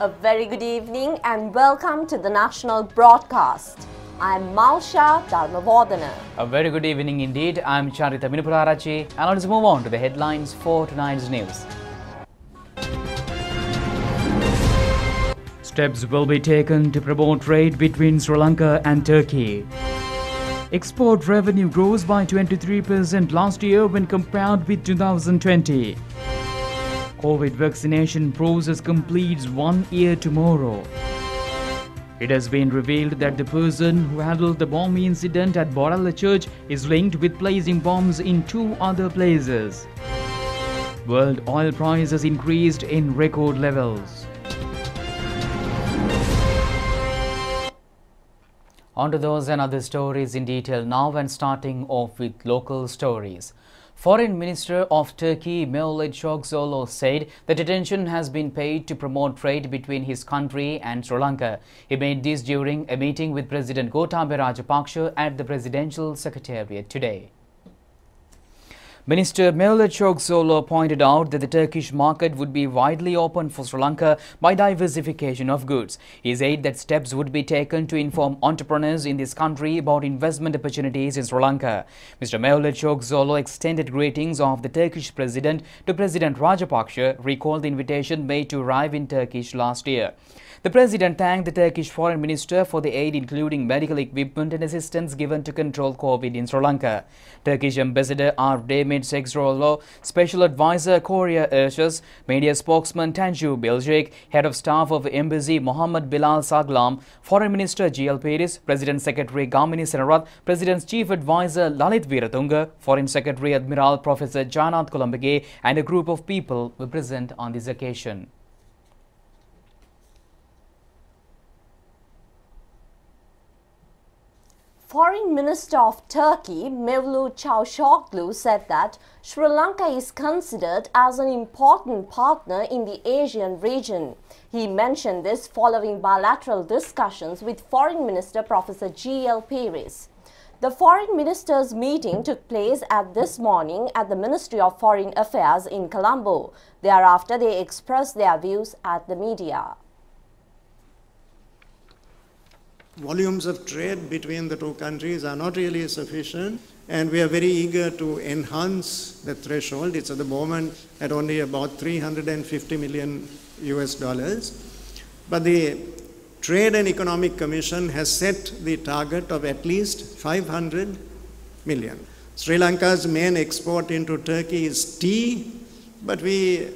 A very good evening and welcome to the national broadcast. I'm Malsha Dharmavardhana. A very good evening indeed. I'm Charita Minupurarachi and let's move on to the headlines for tonight's news. Steps will be taken to promote trade between Sri Lanka and Turkey. Export revenue grows by 23% last year when compared with 2020. COVID vaccination process completes 1 year tomorrow. It has been revealed that the person who handled the bomb incident at Borala Church is linked with placing bombs in 2 other places. World oil prices increased in record levels. On to those and other stories in detail now, and starting off with local stories. Foreign Minister of Turkey Mevlut Cavusoglu said that attention has been paid to promote trade between his country and Sri Lanka. He made this during a meeting with President Gotabaya Rajapaksa at the Presidential Secretariat today. Minister Mevlut Cavusoglu pointed out that the Turkish market would be widely open for Sri Lanka by diversification of goods. He said that steps would be taken to inform entrepreneurs in this country about investment opportunities in Sri Lanka. Mr. Mevlut Cavusoglu extended greetings of the Turkish president to President Rajapaksa, recalled the invitation made to arrive in Turkish last year. The president thanked the Turkish foreign minister for the aid, including medical equipment and assistance given to control COVID in Sri Lanka. Turkish Ambassador Demir Sexrolo, Special Advisor Korea Ershas, Media Spokesman Tanju Biljik, Head of Staff of Embassy Mohammed Bilal Saglam, Foreign Minister G.L. Peris, President Secretary Gamini Senarath, President's Chief Advisor Lalit Viratunga, Foreign Secretary Admiral Professor Janath Kolambage, and a group of people were present on this occasion. Foreign Minister of Turkey Mevlut Cavusoglu said that Sri Lanka is considered as an important partner in the Asian region. He mentioned this following bilateral discussions with Foreign Minister Professor G.L. Peris. The Foreign Ministers' meeting took place this morning at the Ministry of Foreign Affairs in Colombo. Thereafter, they expressed their views at the media. Volumes of trade between the two countries are not really sufficient, and we are very eager to enhance the threshold. It's at the moment at only about $350 million US. But the Trade and Economic Commission has set the target of at least 500 million. Sri Lanka's main export into Turkey is tea, but we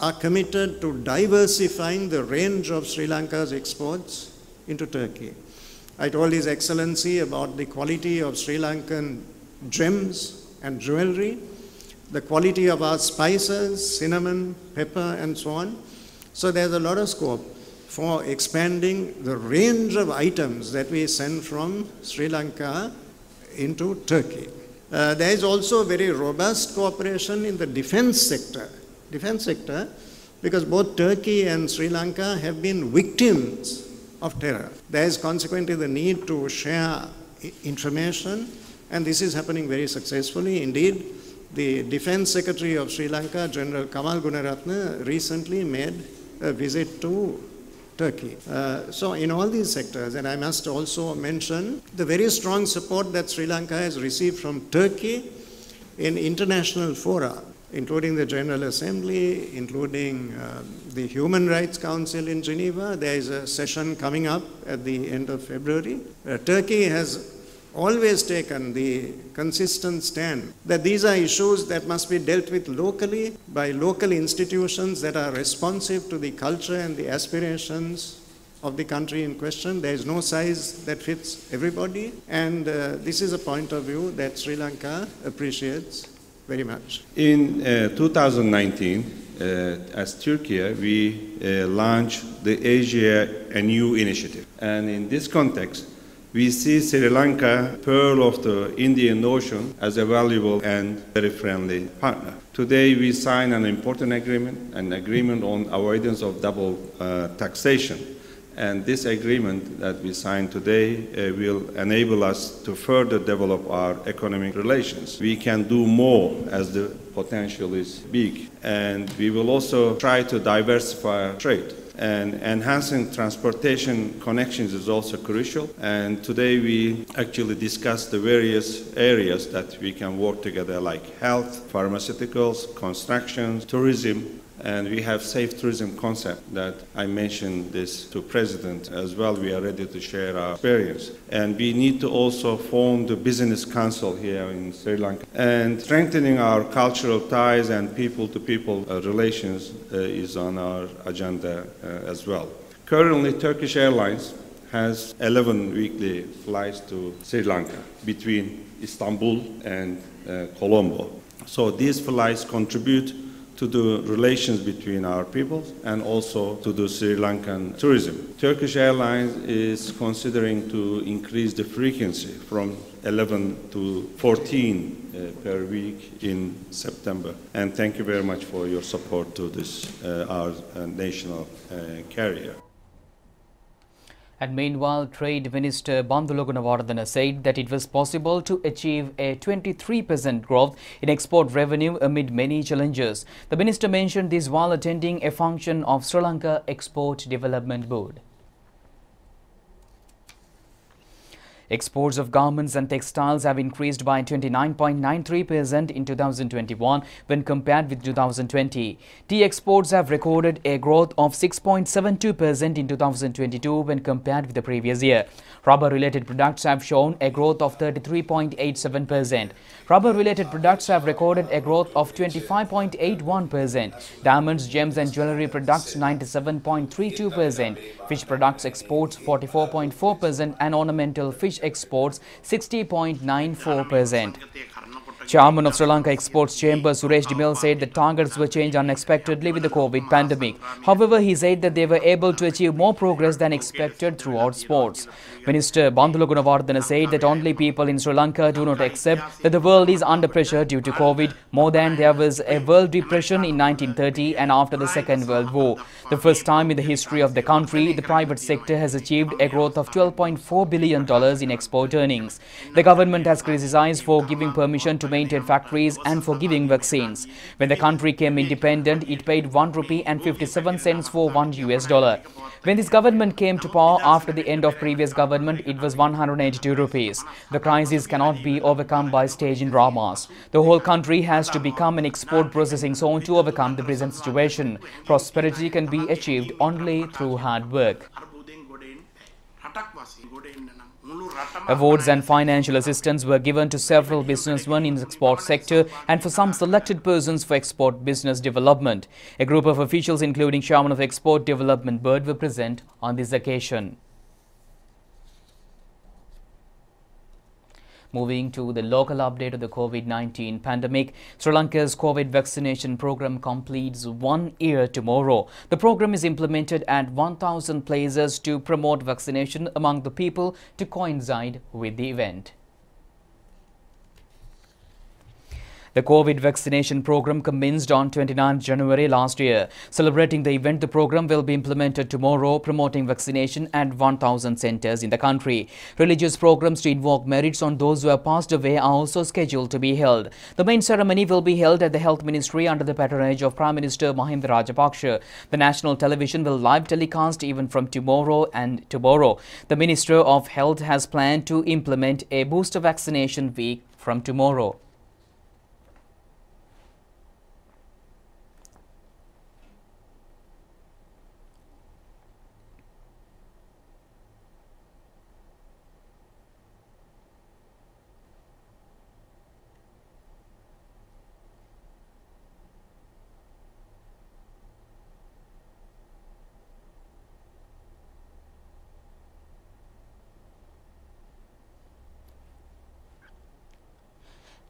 are committed to diversifying the range of Sri Lanka's exports into Turkey. I told His Excellency about the quality of Sri Lankan gems and jewelry, the quality of our spices, cinnamon, pepper, and so on. So there's a lot of scope for expanding the range of items that we send from Sri Lanka into Turkey. There is also very robust cooperation in the defense sector, because both Turkey and Sri Lanka have been victims of terror. There is consequently the need to share information, and this is happening very successfully. Indeed, the Defense Secretary of Sri Lanka, General Kamal Gunaratne, recently made a visit to Turkey. So in all these sectors, and I must also mention the very strong support that Sri Lanka has received from Turkey in international fora, including the General Assembly, including the Human Rights Council in Geneva. There is a session coming up at the end of February. Turkey has always taken the consistent stand that these are issues that must be dealt with locally by local institutions that are responsive to the culture and the aspirations of the country in question. There is no size that fits everybody, and this is a point of view that Sri Lanka appreciates very much. In 2019, as Turkey, we launched the Asia Anew initiative. And in this context, we see Sri Lanka, pearl of the Indian Ocean, as a valuable and very friendly partner. Today, we sign an important agreement, an agreement on avoidance of double taxation. And this agreement that we signed today will enable us to further develop our economic relations. We can do more as the potential is big, and we will also try to diversify our trade. and enhancing transportation connections is also crucial. And today we actually discussed the various areas that we can work together, like health, pharmaceuticals, construction, tourism. And we have safe tourism concept that I mentioned this to President as well. We are ready to share our experience. And we need to also form the business council here in Sri Lanka. And strengthening our cultural ties and people-to-people relations is on our agenda as well. Currently, Turkish Airlines has 11 weekly flights to Sri Lanka between Istanbul and Colombo. So these flights contribute to the relations between our peoples and also to the Sri Lankan tourism. Turkish Airlines is considering to increase the frequency from 11 to 14 per week in September. And thank you very much for your support to this, our national carrier. And meanwhile, Trade Minister Bandula Gunawardena said that it was possible to achieve a 23% growth in export revenue amid many challenges. The minister mentioned this while attending a function of Sri Lanka Export Development Board. Exports of garments and textiles have increased by 29.93% in 2021 when compared with 2020. Tea exports have recorded a growth of 6.72% in 2022 when compared with the previous year. Rubber-related products have shown a growth of 33.87%. Rubber-related products have recorded a growth of 25.81%. Diamonds, gems and jewellery products 97.32%. Fish products exports 44.4% and ornamental fish exports 60.94%. Chairman of Sri Lanka Exports Chamber Suresh Dimel said the targets were changed unexpectedly with the COVID pandemic. However, he said that they were able to achieve more progress than expected throughout sports. Minister Bandula Gunawardena said that only people in Sri Lanka do not accept that the world is under pressure due to COVID more than there was a world depression in 1930 and after the Second World War. The first time in the history of the country, the private sector has achieved a growth of $12.4 billion in export earnings. The government has criticized for giving permission to maintain factories and for giving vaccines. When the country came independent, it paid ₹1.57 for $1. When this government came to power after the end of previous government, it was ₹182. The crisis cannot be overcome by staging dramas. The whole country has to become an export processing zone to overcome the present situation. Prosperity can be achieved only through hard work. Awards and financial assistance were given to several businessmen in the export sector and for some selected persons for export business development. A group of officials, including Chairman of Export Development Board, were present on this occasion. Moving to the local update of the COVID-19 pandemic, Sri Lanka's COVID vaccination program completes 1 year tomorrow. The program is implemented at 1,000 places to promote vaccination among the people to coincide with the event. The COVID vaccination program commenced on 29 January last year. Celebrating the event, the program will be implemented tomorrow, promoting vaccination at 1,000 centers in the country. Religious programs to invoke merits on those who have passed away are also scheduled to be held. The main ceremony will be held at the Health Ministry under the patronage of Prime Minister Mahinda Rajapaksa. The national television will live telecast even from tomorrow and tomorrow. The Minister of Health has planned to implement a booster vaccination week from tomorrow.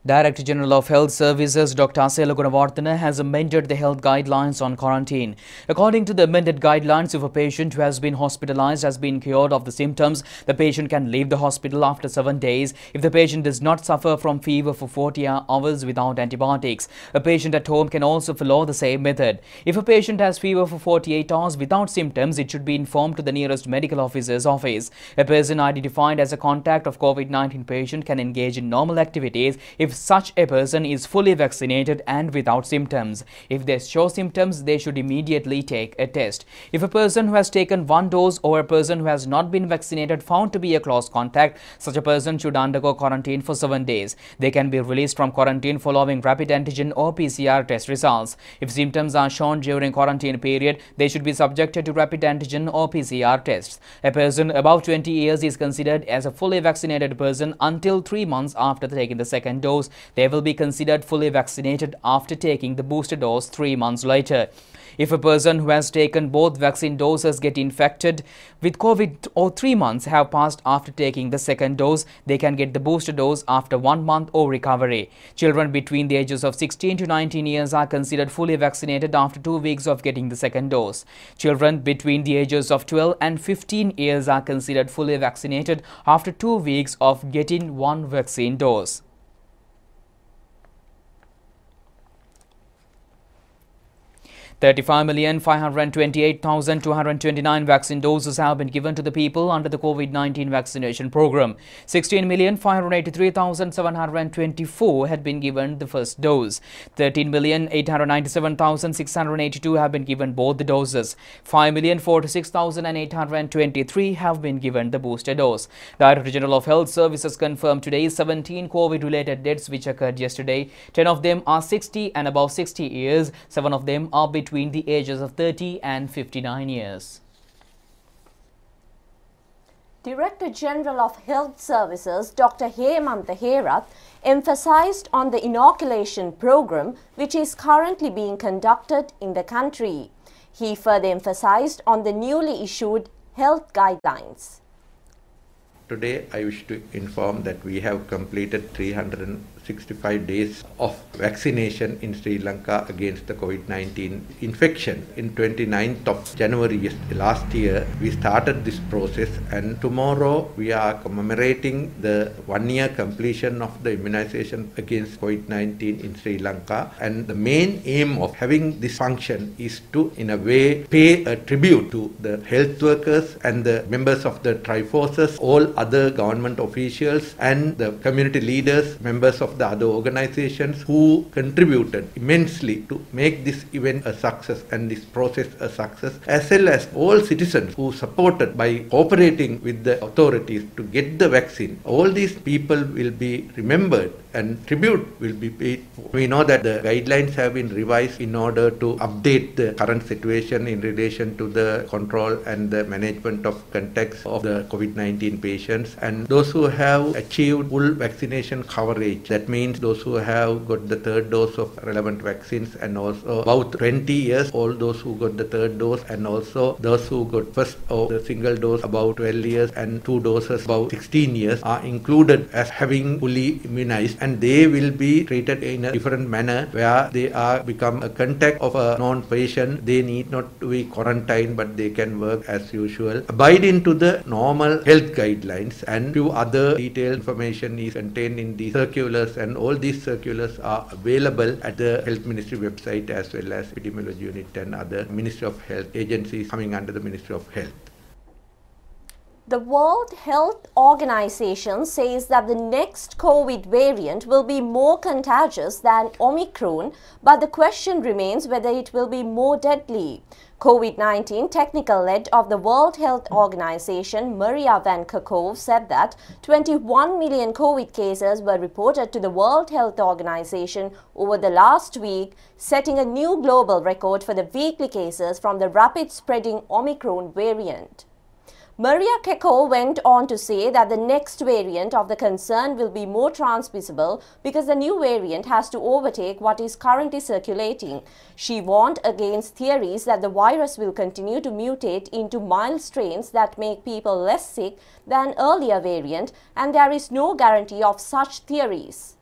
Director General of Health Services Dr. Asela Gunawardena has amended the health guidelines on quarantine. According to the amended guidelines, if a patient who has been hospitalized has been cured of the symptoms, the patient can leave the hospital after 7 days if the patient does not suffer from fever for 40 hours without antibiotics. A patient at home can also follow the same method. If a patient has fever for 48 hours without symptoms, it should be informed to the nearest medical officer's office. A person identified as a contact of COVID-19 patient can engage in normal activities if if such a person is fully vaccinated and without symptoms. If they show symptoms, they should immediately take a test. If a person who has taken one dose or a person who has not been vaccinated found to be a close contact, such a person should undergo quarantine for 7 days. They can be released from quarantine following rapid antigen or PCR test results. If symptoms are shown during quarantine period, they should be subjected to rapid antigen or PCR tests. A person above 20 years is considered as a fully vaccinated person until 3 months after taking the second dose. They will be considered fully vaccinated after taking the booster dose 3 months later. If a person who has taken both vaccine doses get infected with COVID or 3 months have passed after taking the second dose, they can get the booster dose after 1 month or recovery. Children between the ages of 16 to 19 years are considered fully vaccinated after 2 weeks of getting the second dose. Children between the ages of 12 and 15 years are considered fully vaccinated after 2 weeks of getting one vaccine dose. $35,528,229 vaccine doses have been given to the people under the COVID-19 vaccination program. 16,583,724 had been given the first dose. 13,897,682 have been given both the doses. 5,046,823 have been given the booster dose. The Director General of Health Services confirmed today 17 COVID-related deaths which occurred yesterday. 10 of them are 60 and above 60 years. 7 of them are between the ages of 30 and 59 years. Director General of Health Services Dr. Hemantha Herath emphasized on the inoculation program which is currently being conducted in the country. He further emphasized on the newly issued health guidelines. Today, I wish to inform that we have completed 365 days of vaccination in Sri Lanka against the COVID-19 infection. In 29th of January last year, we started this process, and tomorrow we are commemorating the 1-year completion of the immunization against COVID-19 in Sri Lanka. And the main aim of having this function is to, in a way, pay a tribute to the health workers and the members of the Triforces, all other government officials and the community leaders, members of the other organizations who contributed immensely to make this event a success and this process a success, as well as all citizens who supported by cooperating with the authorities to get the vaccine. All these people will be remembered and tribute will be paid for. We know that the guidelines have been revised in order to update the current situation in relation to the control and the management of contacts of the COVID-19 patients, and those who have achieved full vaccination coverage, that means those who have got the third dose of relevant vaccines, and also about 20 years, all those who got the third dose, and also those who got first or the single dose about 12 years and 2 doses about 16 years are included as having fully immunized, and they will be treated in a different manner where they are become a contact of a known patient. They need not to be quarantined, but they can work as usual, abide into the normal health guidelines, and few other detailed information is contained in the circulars, and all these circulars are available at the Health Ministry website as well as Epidemiology Unit and other Ministry of Health agencies coming under the Ministry of Health. The World Health Organization says that the next COVID variant will be more contagious than Omicron, but the question remains whether it will be more deadly. COVID-19 technical lead of the World Health Organization, Maria Van Kerkhove, said that 21 million COVID cases were reported to the World Health Organization over the last week, setting a new global record for the weekly cases from the rapid spreading Omicron variant. Maria Keko went on to say that the next variant of the concern will be more transmissible because the new variant has to overtake what is currently circulating. She warned against theories that the virus will continue to mutate into mild strains that make people less sick than earlier variant, and there is no guarantee of such theories.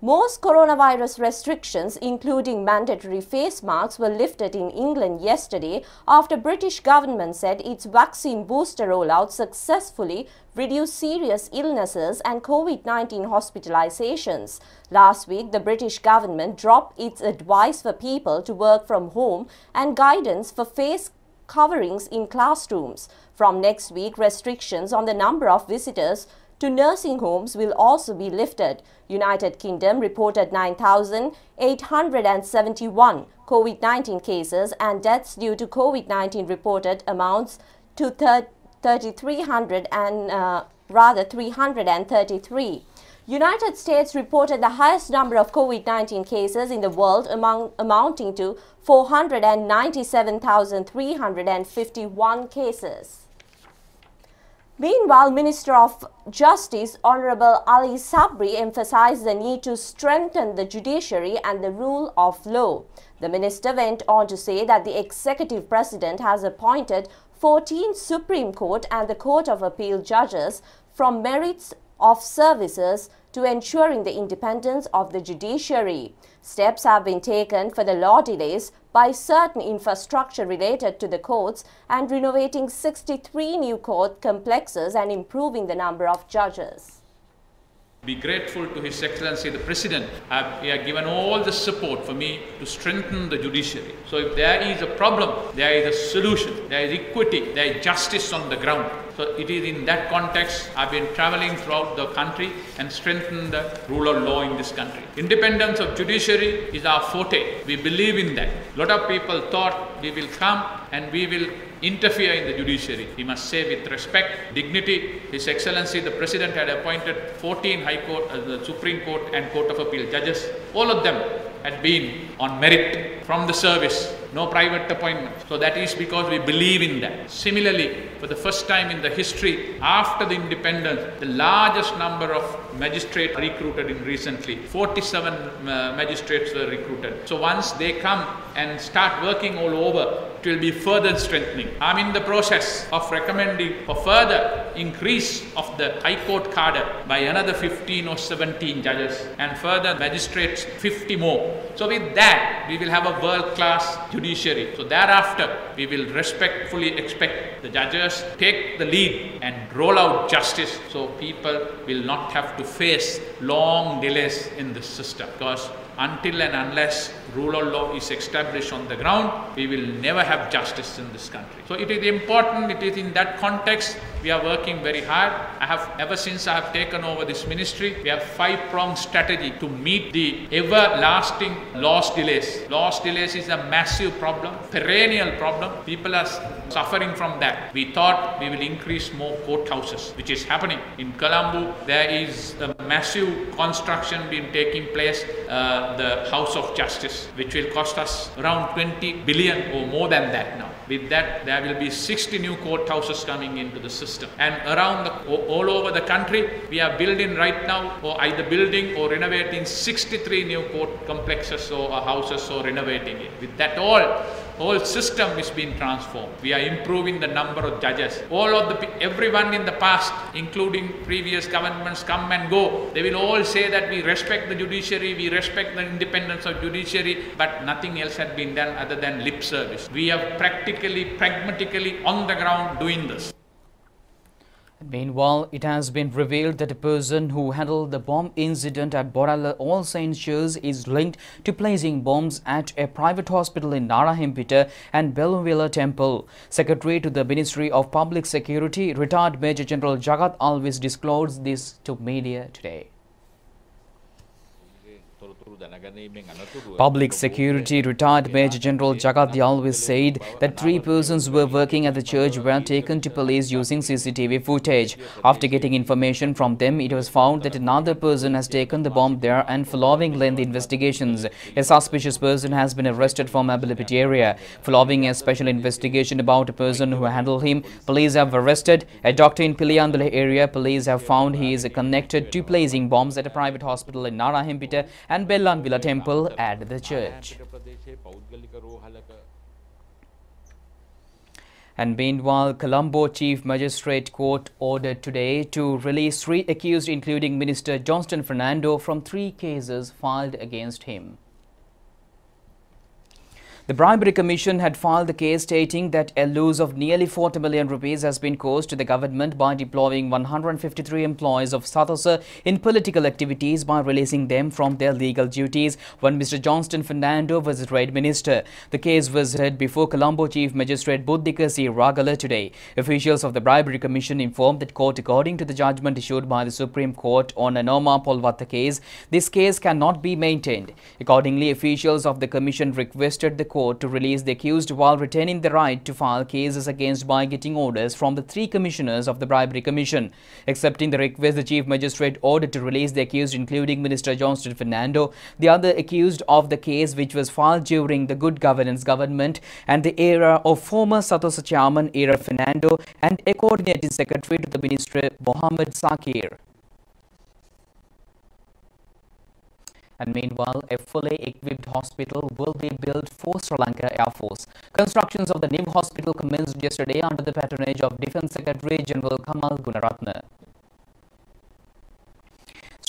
Most coronavirus restrictions, including mandatory face masks, were lifted in England yesterday after British government said its vaccine booster rollout successfully reduced serious illnesses and COVID-19 hospitalizations. Last week, the British government dropped its advice for people to work from home and guidance for face coverings in classrooms. From next week, restrictions on the number of visitors to nursing homes will also be lifted. United Kingdom reported 9,871 COVID-19 cases and deaths due to COVID-19 reported amounts to 333. United States reported the highest number of COVID-19 cases in the world, amounting to 497,351 cases. Meanwhile, Minister of Justice Honorable Ali Sabri emphasized the need to strengthen the judiciary and the rule of law. The minister went on to say that the executive president has appointed 14 Supreme Court and the Court of Appeal judges from merits of services to ensuring the independence of the judiciary. Steps have been taken for the law delays by certain infrastructure related to the courts and renovating 63 new court complexes and improving the number of judges. Be grateful to His Excellency the President. He has given all the support for me to strengthen the judiciary. So if there is a problem, there is a solution, there is equity, there is justice on the ground. So it is in that context I've been traveling throughout the country and strengthened the rule of law in this country. Independence of judiciary is our forte. We believe in that. A lot of people thought we will come and we will interfere in the judiciary. We must say with respect, dignity. His Excellency the President had appointed 14 High Court, the Supreme Court and Court of Appeal judges. All of them had been on merit from the service, no private appointments. So that is because we believe in that. Similarly, for the first time in the history, after the independence, the largest number of magistrates recruited in recently. 47 magistrates were recruited. So once they come and start working all over, it will be further strengthening. I'm in the process of recommending for further increase of the High Court cadre by another 15 or 17 judges and further magistrates 50 more. So with that, we will have a world-class judiciary. So thereafter, we will respectfully expect the judges take the lead and roll out justice so people will not have to face long delays in the system. Because until and unless rule of law is established on the ground, we will never have justice in this country. So it is important, it is in that context we are working very hard. Ever since I have taken over this ministry, we have 5-pronged strategy to meet the everlasting loss delays. Loss delays is a massive problem, perennial problem. People are suffering from that. We thought we will increase more courthouses, which is happening. In Colombo, there is a massive construction being taking place, the House of Justice, which will cost us around 20 billion or more than that now. With that, there will be 60 new courthouses coming into the system. And around all over the country, we are building right now, or either building or renovating 63 new court complexes or houses or renovating it. With that whole system is being transformed. We are improving the number of judges. Everyone in the past, including previous governments, come and go. They will all say that we respect the judiciary, we respect the independence of judiciary, but nothing else had been done other than lip service. We are pragmatically on the ground doing this. Meanwhile, it has been revealed that a person who handled the bomb incident at Borala All Saints Church is linked to placing bombs at a private hospital in Narahempita and Beluvilla Temple. Secretary to the Ministry of Public Security, retired Major General Jagat Alvis disclosed this to media today. Public Security retired Major General Jagat Alvis said that 3 persons were working at the church were taken to police using CCTV footage. After getting information from them, it was found that another person has taken the bomb there, and following lengthy investigations, a suspicious person has been arrested from Abilipiti area. Following a special investigation about a person who handled him, police have arrested a doctor in Piliyandula area. Police have found he is connected to placing bombs at a private hospital in Narahempita and Beluvilla Temple at the church. And meanwhile, Colombo Chief Magistrate Court ordered today to release 3 accused, including Minister Johnston Fernando, from 3 cases filed against him. The Bribery Commission had filed the case stating that a loss of nearly 40 million rupees has been caused to the government by deploying 153 employees of SATOSA in political activities by releasing them from their legal duties when Mr. Johnston Fernando was the Trade Minister. The case was heard before Colombo Chief Magistrate Buddhika C. Ragala today. Officials of the Bribery Commission informed that court, according to the judgment issued by the Supreme Court on Anoma Polvatta case, this case cannot be maintained. Accordingly, officials of the Commission requested the court to release the accused while retaining the right to file cases against by getting orders from the 3 commissioners of the Bribery Commission. Accepting the request, the Chief Magistrate ordered to release the accused, including Minister Johnston Fernando, the other accused of the case which was filed during the Good Governance government and the era of former SATOSA Chairman Era Fernando and a coordinating secretary to the Minister Mohammed Sakir. And meanwhile, a fully equipped hospital will be built for Sri Lanka Air Force. Constructions of the new hospital commenced yesterday under the patronage of Defence Secretary General Kamal Gunaratne.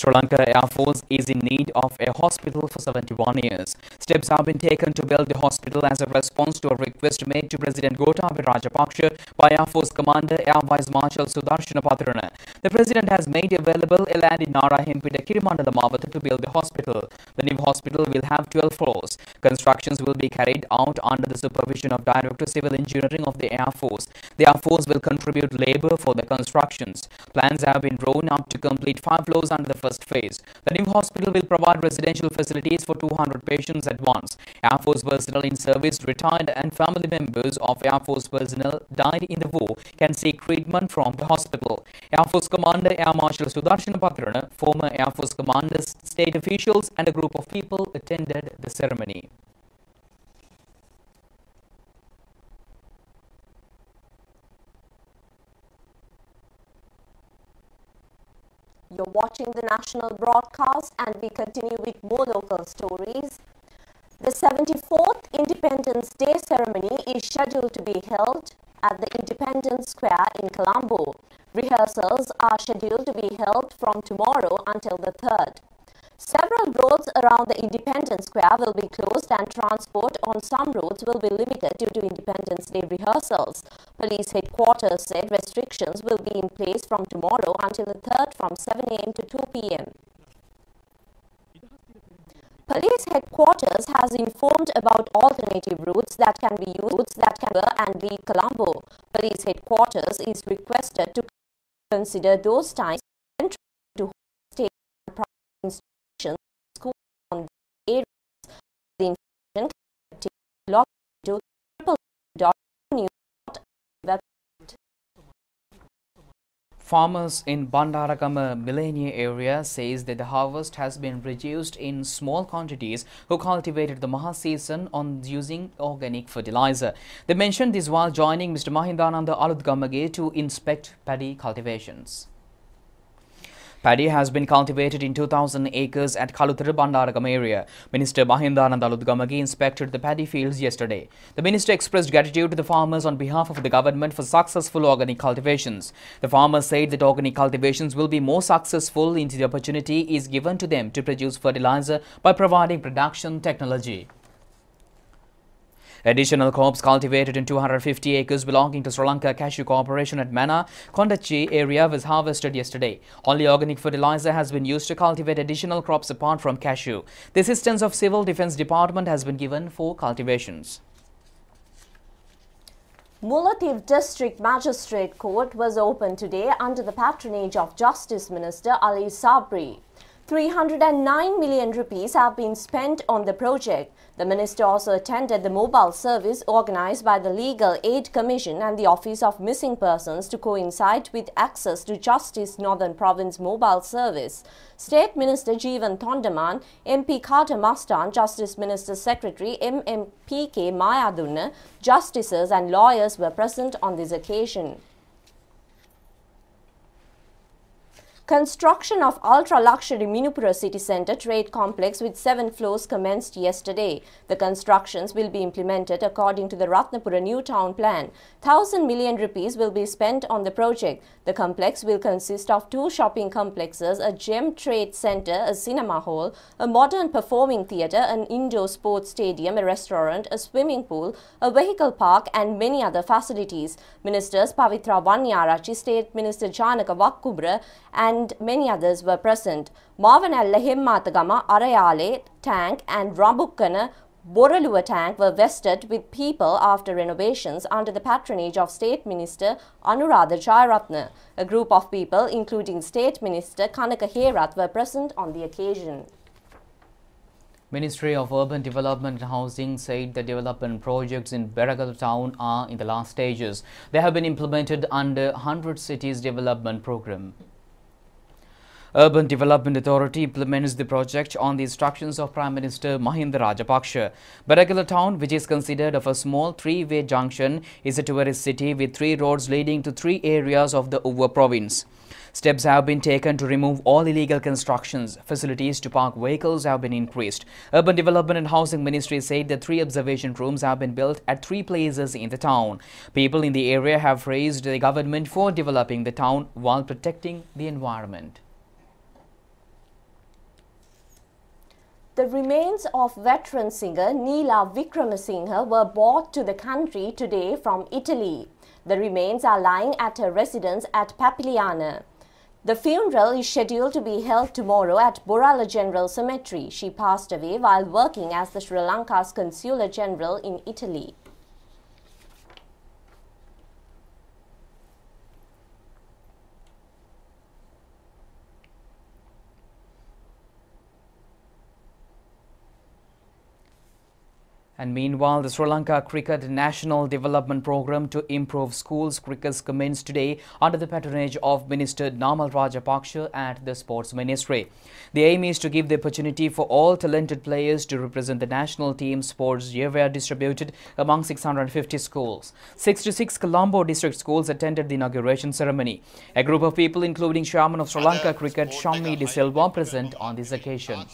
Sri Lanka Air Force is in need of a hospital for 71 years. Steps have been taken to build the hospital as a response to a request made to President Gotabaya Rajapaksa by Air Force Commander Air Vice Marshal Sudarshana Patrana. The President has made available a land in Nara Hempida Kirimandala Mawata to build the hospital. The new hospital will have 12 floors. Constructions will be carried out under the supervision of Director Civil Engineering of the Air Force. The Air Force will contribute labour for the constructions. Plans have been drawn up to complete 5 floors under the first phase. The new hospital will provide residential facilities for 200 patients at once. Air Force personnel in service, retired and family members of Air Force personnel died in the war can seek treatment from the hospital. Air Force Commander Air Marshal Sudarshana Patrana, former Air Force commanders, state officials and a group of people attended the ceremony. You're watching the national broadcast and we continue with more local stories. The 74th Independence Day ceremony is scheduled to be held at the Independence Square in Colombo. Rehearsals are scheduled to be held from tomorrow until the 3rd. Several roads around the Independence Square will be closed and transport on some roads will be limited due to Independence Day rehearsals. Police headquarters said restrictions will be in place from tomorrow until the 3rd from 7 a.m. to 2 p.m. Police headquarters has informed about alternative routes that can be used and leave Colombo. Police headquarters is requested to consider those times when trying to state and private institutions, schools on the areas. The information can be logged to www.news.web. Farmers in Bandarakama Millennia area says that the harvest has been reduced in small quantities who cultivated the Maha season on using organic fertilizer. They mentioned this while joining Mr. Mahindananda Alutgamage to inspect paddy cultivations. Paddy has been cultivated in 2,000 acres at Kaluthara Bandarakam area. Minister Mahindananda Alutgamage inspected the paddy fields yesterday. The minister expressed gratitude to the farmers on behalf of the government for successful organic cultivations. The farmers said that organic cultivations will be more successful if the opportunity is given to them to produce fertilizer by providing production technology. Additional crops cultivated in 250 acres belonging to Sri Lanka Cashew Corporation at Mana, Kondachi area was harvested yesterday. Only organic fertilizer has been used to cultivate additional crops apart from cashew. The assistance of Civil Defence Department has been given for cultivations. Mullaitivu District Magistrate Court was opened today under the patronage of Justice Minister Ali Sabri. 309 million rupees have been spent on the project. The minister also attended the mobile service organized by the Legal Aid Commission and the Office of Missing Persons to coincide with access to Justice Northern Province mobile service. State Minister Jeevan Thondaman, MP Carter Mastan, Justice Minister Secretary MMPK Mayadunna, justices and lawyers were present on this occasion. Construction of ultra-luxury Minupura city centre trade complex with 7 floors commenced yesterday. The constructions will be implemented according to the Ratnapura New Town Plan. 1,000 million rupees will be spent on the project. The complex will consist of 2 shopping complexes, a gem trade centre, a cinema hall, a modern performing theatre, an indoor sports stadium, a restaurant, a swimming pool, a vehicle park and many other facilities. Ministers Pavitra Wanyarachi, State Minister Janaka Wakkubra and many others were present. Mavanalla Hemmatagama, Arayale tank and Rambukkana Boraluwa tank were vested with people after renovations under the patronage of State Minister Anuradha Jayaratne. A group of people, including State Minister Kanaka Herath, were present on the occasion. Ministry of Urban Development and Housing said the development projects in Beragal town are in the last stages. They have been implemented under 100 Cities Development Program. Urban Development Authority implements the project on the instructions of Prime Minister Mahinda Rajapaksa. Beragal town, which is considered of a small 3-way junction, is a tourist city with 3 roads leading to 3 areas of the Uva province. Steps have been taken to remove all illegal constructions. Facilities to park vehicles have been increased. Urban Development and Housing Ministry said that 3 observation rooms have been built at 3 places in the town. People in the area have praised the government for developing the town while protecting the environment. The remains of veteran singer Neela Vikramasinghe were brought to the country today from Italy. The remains are lying at her residence at Papiliana. The funeral is scheduled to be held tomorrow at Borala General Cemetery. She passed away while working as the Sri Lanka's Consular General in Italy. And meanwhile, the Sri Lanka Cricket National Development Program to improve schools cricket commenced today under the patronage of Minister Namal Rajapaksa at the Sports Ministry. The aim is to give the opportunity for all talented players to represent the national team. Sports year were distributed among 650 schools. 66 Colombo district schools attended the inauguration ceremony. A group of people, including Chairman of Sri Lanka Cricket Shammi De Silva, present on this occasion.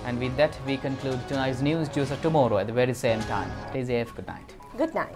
And with that, we conclude tonight's news. Tomorrow at the very same time. Stay safe. Good night. Good night.